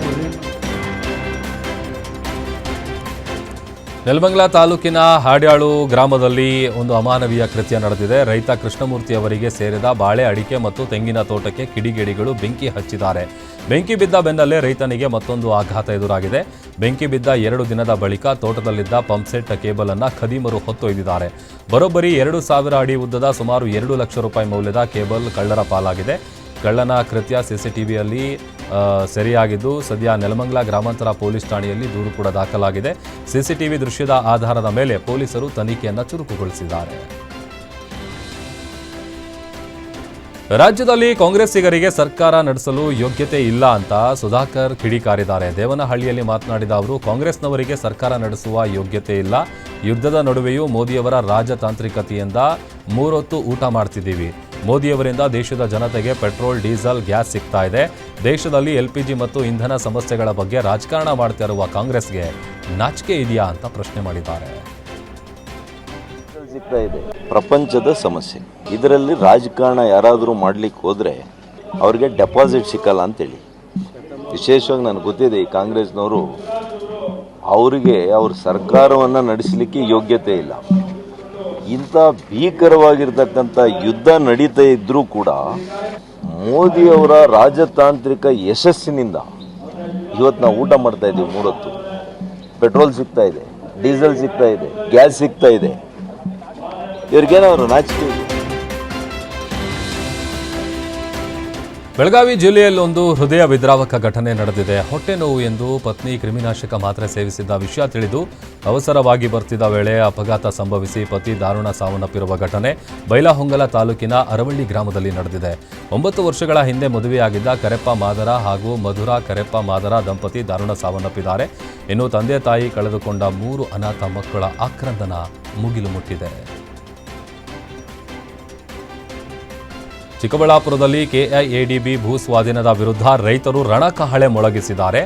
ನೆಲಮಂಗಲ ತಾಲೂಕಿನ ಹಾಡ್ಯಾಳು ಗ್ರಾಮದಲ್ಲಿ ಒಂದು ಅಮಾನವೀಯ ಕೃತ್ಯ ನಡೆದಿದೆ. ರೈತ ಕೃಷ್ಣಮೂರ್ತಿ ಅವರಿಗೆ ಸೇರಿದ ಬಾಳೆ, ಅಡಿಕೆ ಮತ್ತು ತೆಂಗಿನ ತೋಟಕ್ಕೆ ಕಿಡಿಗೇಡಿಗಳು ಬೆಂಕಿ ಹಚ್ಚಿದ್ದಾರೆ. ಬೆಂಕಿ ಬಿದ್ದ ಬೆನ್ನಲ್ಲೇ ರೈತನಿಗೆ ಮತ್ತೊಂದು ಆಘಾತ ಎದುರಾಗಿದೆ. ಬೆಂಕಿ ಬಿದ್ದ 2 ದಿನದ ಬಳಿಕ ತೋಟದಲ್ಲಿದ್ದ ಪಂಪ್ಸೆಟ್ ಕೇಬಲ್ ಅನ್ನು ಖದೀಮರು ಹೊತ್ತೊಯ್ದಿದ್ದಾರೆ. ಬರೋಬ್ಬರಿ 2,000 ಅಡಿ ಉದ್ದದ ಸುಮಾರು 2 ಲಕ್ಷ ರೂಪಾಯಿ ಮೌಲ್ಯದ ಕೇಬಲ್ ಕಳ್ಳರ ಪಾಲಾಗಿದೆ. ಕಳ್ಳನ ಕೃತ್ಯ ಸಿಸಿಟಿವಿಯಲ್ಲಿ ಸೆರೆಯಾಗಿದ್ದು ಸದ್ಯ ನೆಲಮಂಗಲ ಗ್ರಾಮಾಂತರ ಪೊಲೀಸ್ ಠಾಣೆಯಲ್ಲಿ ದೂರು ಕೂಡ ದಾಖಲಾಗಿದೆ. ಸಿಸಿಟಿವಿ ದೃಶ್ಯದ ಆಧಾರದ ಮೇಲೆ ಪೊಲೀಸರು ತನಿಖೆಯನ್ನು ಚುರುಕುಗೊಳಿಸಿದ್ದಾರೆ. ರಾಜ್ಯದಲ್ಲಿ ಕಾಂಗ್ರೆಸ್ಸಿಗರಿಗೆ ಸರ್ಕಾರ ನಡೆಸಲು ಯೋಗ್ಯತೆ ಇಲ್ಲ ಅಂತ ಸುಧಾಕರ್ ಕಿಡಿಕಾರಿದ್ದಾರೆ. ದೇವನಹಳ್ಳಿಯಲ್ಲಿ ಮಾತನಾಡಿದ ಅವರು, ಕಾಂಗ್ರೆಸ್ನವರಿಗೆ ಸರ್ಕಾರ ನಡೆಸುವ ಯೋಗ್ಯತೆ ಇಲ್ಲ. ಯುದ್ಧದ ನಡುವೆಯೂ ಮೋದಿಯವರ ರಾಜತಾಂತ್ರಿಕತೆಯಿಂದ 3 ಹೊತ್ತು ಊಟ ಮಾಡ್ತಿದ್ದೀವಿ. ಮೋದಿಯವರಿಂದ ದೇಶದ ಜನತೆಗೆ ಪೆಟ್ರೋಲ್, ಡೀಸೆಲ್, ಗ್ಯಾಸ್ ಸಿಗ್ತಾ ಇದೆ. ದೇಶದಲ್ಲಿ LPG ಮತ್ತು ಇಂಧನ ಸಮಸ್ಯೆಗಳ ಬಗ್ಗೆ ರಾಜಕಾರಣ ಮಾಡ್ತಾ ಇರುವ ಕಾಂಗ್ರೆಸ್ಗೆ ನಾಚಿಕೆ ಇದೆಯಾ ಅಂತ ಪ್ರಶ್ನೆ ಮಾಡಿದ್ದಾರೆ. ಸಿಗ್ತಾ ಇದೆ ಪ್ರಪಂಚದ ಸಮಸ್ಯೆ. ಇದರಲ್ಲಿ ರಾಜಕಾರಣ ಯಾರಾದರೂ ಮಾಡ್ಲಿಕ್ಕೆ ಹೋದ್ರೆ ಅವ್ರಿಗೆ ಡೆಪಾಸಿಟ್ ಸಿಕ್ಕಲ್ಲ ಅಂತೇಳಿ. ವಿಶೇಷವಾಗಿ ನನಗೆ ಗೊತ್ತಿದೆ, ಈ ಕಾಂಗ್ರೆಸ್ನವರು ಅವರಿಗೆ ಅವ್ರ ಸರ್ಕಾರವನ್ನು ನಡೆಸಲಿಕ್ಕೆ ಯೋಗ್ಯತೆ ಇಲ್ಲ. ಇಂಥ ಭೀಕರವಾಗಿರ್ತಕ್ಕಂಥ ಯುದ್ಧ ನಡೀತಾ ಇದ್ರೂ ಕೂಡ ಮೋದಿಯವರ ರಾಜತಾಂತ್ರಿಕ ಯಶಸ್ಸಿನಿಂದ ಇವತ್ತು ನಾವು ಊಟ ಮಾಡ್ತಾ ಇದ್ದೀವಿ. 3 ಹೊತ್ತು ಪೆಟ್ರೋಲ್ ಸಿಗ್ತಾ ಇದೆ, ಡೀಸೆಲ್ ಸಿಗ್ತಾ ಇದೆ, ಗ್ಯಾಸ್ ಸಿಗ್ತಾ ಇದೆ. ಇವ್ರಿಗೇನವರು ನಾಚಿಕೆ ಇದೆ. ಬೆಳಗಾವಿ ಜಿಲ್ಲೆಯಲ್ಲೊಂದು ಹೃದಯ ವಿದ್ರಾವಕ ಘಟನೆ ನಡೆದಿದೆ. ಹೊಟ್ಟೆ ನೋವು ಎಂದು ಪತ್ನಿ ಕ್ರಿಮಿನಾಶಕ ಮಾತ್ರೆ ಸೇವಿಸಿದ್ದ ವಿಷಯ ತಿಳಿದು ಅವಸರವಾಗಿ ಬರ್ತಿದ್ದ ವೇಳೆ ಅಪಘಾತ ಸಂಭವಿಸಿ ಪತಿ ದಾರುಣ ಸಾವನ್ನಪ್ಪಿರುವ ಘಟನೆ ಬೈಲಹೊಂಗಲ ತಾಲೂಕಿನ ಅರವಳ್ಳಿ ಗ್ರಾಮದಲ್ಲಿ ನಡೆದಿದೆ. 9 ವರ್ಷಗಳ ಹಿಂದೆ ಮದುವೆಯಾಗಿದ್ದ ಕರೆಪ್ಪ ಮಾದರ ಹಾಗೂ ಮಧುರಾ ಕರೆಪ್ಪ ಮಾದರ ದಂಪತಿ ದಾರುಣ ಸಾವನ್ನಪ್ಪಿದ್ದಾರೆ. ಇನ್ನು ತಂದೆ ತಾಯಿ ಕಳೆದುಕೊಂಡ 3 ಅನಾಥ ಮಕ್ಕಳ ಆಕ್ರಂದನ ಮುಗಿಲು ಮುಟ್ಟಿದೆ. ಚಿಕ್ಕಬಳ್ಳಾಪುರದಲ್ಲಿ KIADB ಭೂ ಸ್ವಾಧೀನದ ವಿರುದ್ಧ ರೈತರು ರಣಕಹಳೆ ಮೊಳಗಿಸಿದ್ದಾರೆ.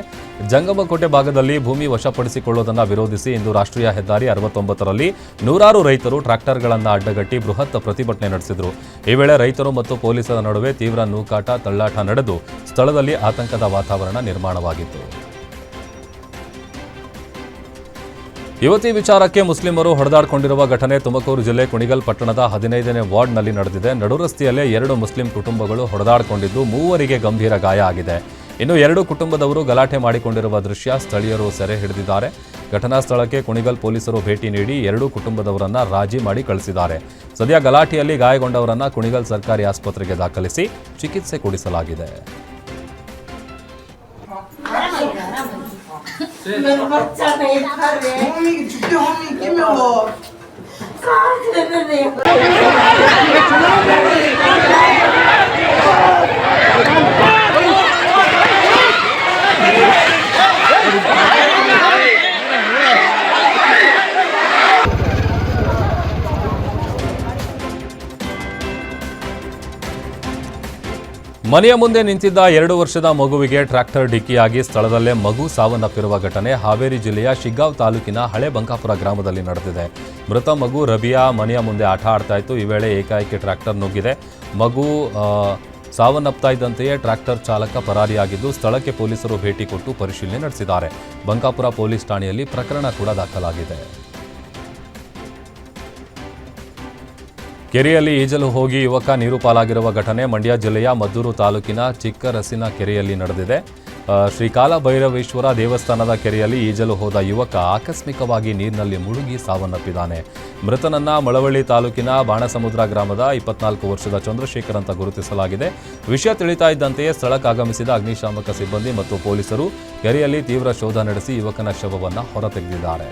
ಜಂಗಮಕೋಟೆ ಭಾಗದಲ್ಲಿ ಭೂಮಿ ವಶಪಡಿಸಿಕೊಳ್ಳುವುದನ್ನು ವಿರೋಧಿಸಿ ಇಂದು ರಾಷ್ಟ್ರೀಯ ಹೆದ್ದಾರಿ 69ರಲ್ಲಿ ನೂರಾರು ರೈತರು ಟ್ರ್ಯಾಕ್ಟರ್ಗಳನ್ನು ಅಡ್ಡಗಟ್ಟಿ ಬೃಹತ್ ಪ್ರತಿಭಟನೆ ನಡೆಸಿದರು. ಈ ವೇಳೆ ರೈತರು ಮತ್ತು ಪೊಲೀಸರ ನಡುವೆ ತೀವ್ರ ನೂಕಾಟ, ತಳ್ಳಾಟ ನಡೆದು ಸ್ಥಳದಲ್ಲಿ ಆತಂಕದ ವಾತಾವರಣ ನಿರ್ಮಾಣವಾಗಿತ್ತು. ಯುವತಿ ವಿಚಾರಕ್ಕೆ ಮುಸ್ಲಿಮರು ಹೊಡೆದಾಡಿಕೊಂಡಿರುವ ಘಟನೆ ತುಮಕೂರು ಜಿಲ್ಲೆ ಕುಣಿಗಲ್ ಪಟ್ಟಣದ 15ನೇ ವಾರ್ಡ್ನಲ್ಲಿ ನಡೆದಿದೆ. ನಡುರಸ್ತೆಯಲ್ಲೇ 2 ಮುಸ್ಲಿಂ ಕುಟುಂಬಗಳು ಹೊಡೆದಾಡಿಕೊಂಡಿದ್ದು 3 ಗಂಭೀರ ಗಾಯ ಆಗಿದೆ. ಇನ್ನು 2 ಕುಟುಂಬದವರು ಗಲಾಟೆ ಮಾಡಿಕೊಂಡಿರುವ ದೃಶ್ಯ ಸ್ಥಳೀಯರು ಸೆರೆ ಹಿಡಿದಿದ್ದಾರೆ. ಘಟನಾ ಸ್ಥಳಕ್ಕೆ ಕುಣಿಗಲ್ ಪೊಲೀಸರು ಭೇಟಿ ನೀಡಿ 2 ಕುಟುಂಬದವರನ್ನ ರಾಜಿ ಮಾಡಿ ಕಳಿಸಿದ್ದಾರೆ. ಸದ್ಯ ಗಲಾಟೆಯಲ್ಲಿ ಗಾಯಗೊಂಡವರನ್ನ ಕುಣಿಗಲ್ ಸರ್ಕಾರಿ ಆಸ್ಪತ್ರೆಗೆ ದಾಖಲಿಸಿ ಚಿಕಿತ್ಸೆ ಕೊಡಿಸಲಾಗಿದೆ. ಮನೆಯ ಮುಂದೆ ನಿಂತಿದ್ದ 2 ವರ್ಷದ ಮಗುವಿಗೆ ಟ್ರ್ಯಾಕ್ಟರ್ ಡಿಕ್ಕಿಯಾಗಿ ಸ್ಥಳದಲ್ಲೇ ಮಗು ಸಾವನ್ನಪ್ಪಿರುವ ಘಟನೆ ಹಾವೇರಿ ಜಿಲ್ಲೆಯ ಶಿಗ್ಗಾಂವ್ ತಾಲೂಕಿನ ಹಳೆ ಬಂಕಾಪುರ ಗ್ರಾಮದಲ್ಲಿ ನಡೆದಿದೆ. ಮೃತ ಮಗು ರಬಿಯಾ ಮನೆಯ ಮುಂದೆ ಆಟ ಆಡ್ತಾ ಇತ್ತು. ಈ ವೇಳೆ ಏಕಾಏಕಿ ಟ್ರ್ಯಾಕ್ಟರ್ ನುಗ್ಗಿದೆ. ಮಗು ಸಾವನ್ನಪ್ತಾ ಇದ್ದಂತೆಯೇ ಟ್ರ್ಯಾಕ್ಟರ್ ಚಾಲಕ ಪರಾರಿಯಾಗಿದ್ದು ಸ್ಥಳಕ್ಕೆ ಪೊಲೀಸರು ಭೇಟಿ ಕೊಟ್ಟು ಪರಿಶೀಲನೆ ನಡೆಸಿದ್ದಾರೆ. ಬಂಕಾಪುರ ಪೊಲೀಸ್ ಠಾಣೆಯಲ್ಲಿ ಪ್ರಕರಣ ಕೂಡ ದಾಖಲಾಗಿದೆ. ಕೆರೆಯಲ್ಲಿ ಈಜಲು ಹೋಗಿ ಯುವಕ ನೀರು ಪಾಲಾಗಿರುವ ಘಟನೆ ಮಂಡ್ಯ ಜಿಲ್ಲೆಯ ಮದ್ದೂರು ತಾಲೂಕಿನ ಚಿಕ್ಕರಸಿನ ಕೆರೆಯಲ್ಲಿ ನಡೆದಿದೆ. ಶ್ರೀ ಕಾಲಭೈರವೇಶ್ವರ ದೇವಸ್ಥಾನದ ಕೆರೆಯಲ್ಲಿ ಈಜಲು ಹೋದ ಯುವಕ ಆಕಸ್ಮಿಕವಾಗಿ ನೀರಿನಲ್ಲಿ ಮುಳುಗಿ ಸಾವನ್ನಪ್ಪಿದ್ದಾನೆ. ಮೃತನನ್ನ ಮಳವಳ್ಳಿ ತಾಲೂಕಿನ ಬಾಣಸಮುದ್ರ ಗ್ರಾಮದ 24 ವರ್ಷದ ಚಂದ್ರಶೇಖರ್ ಅಂತ ಗುರುತಿಸಲಾಗಿದೆ. ವಿಷಯ ತಿಳಿತಾ ಇದ್ದಂತೆಯೇ ಸ್ಥಳಕ್ಕೆ ಆಗಮಿಸಿದ ಅಗ್ನಿಶಾಮಕ ಸಿಬ್ಬಂದಿ ಮತ್ತು ಪೊಲೀಸರು ಕೆರೆಯಲ್ಲಿ ತೀವ್ರ ಶೋಧ ನಡೆಸಿ ಯುವಕನ ಶವವನ್ನು ಹೊರತೆಗೆದಿದ್ದಾರೆ.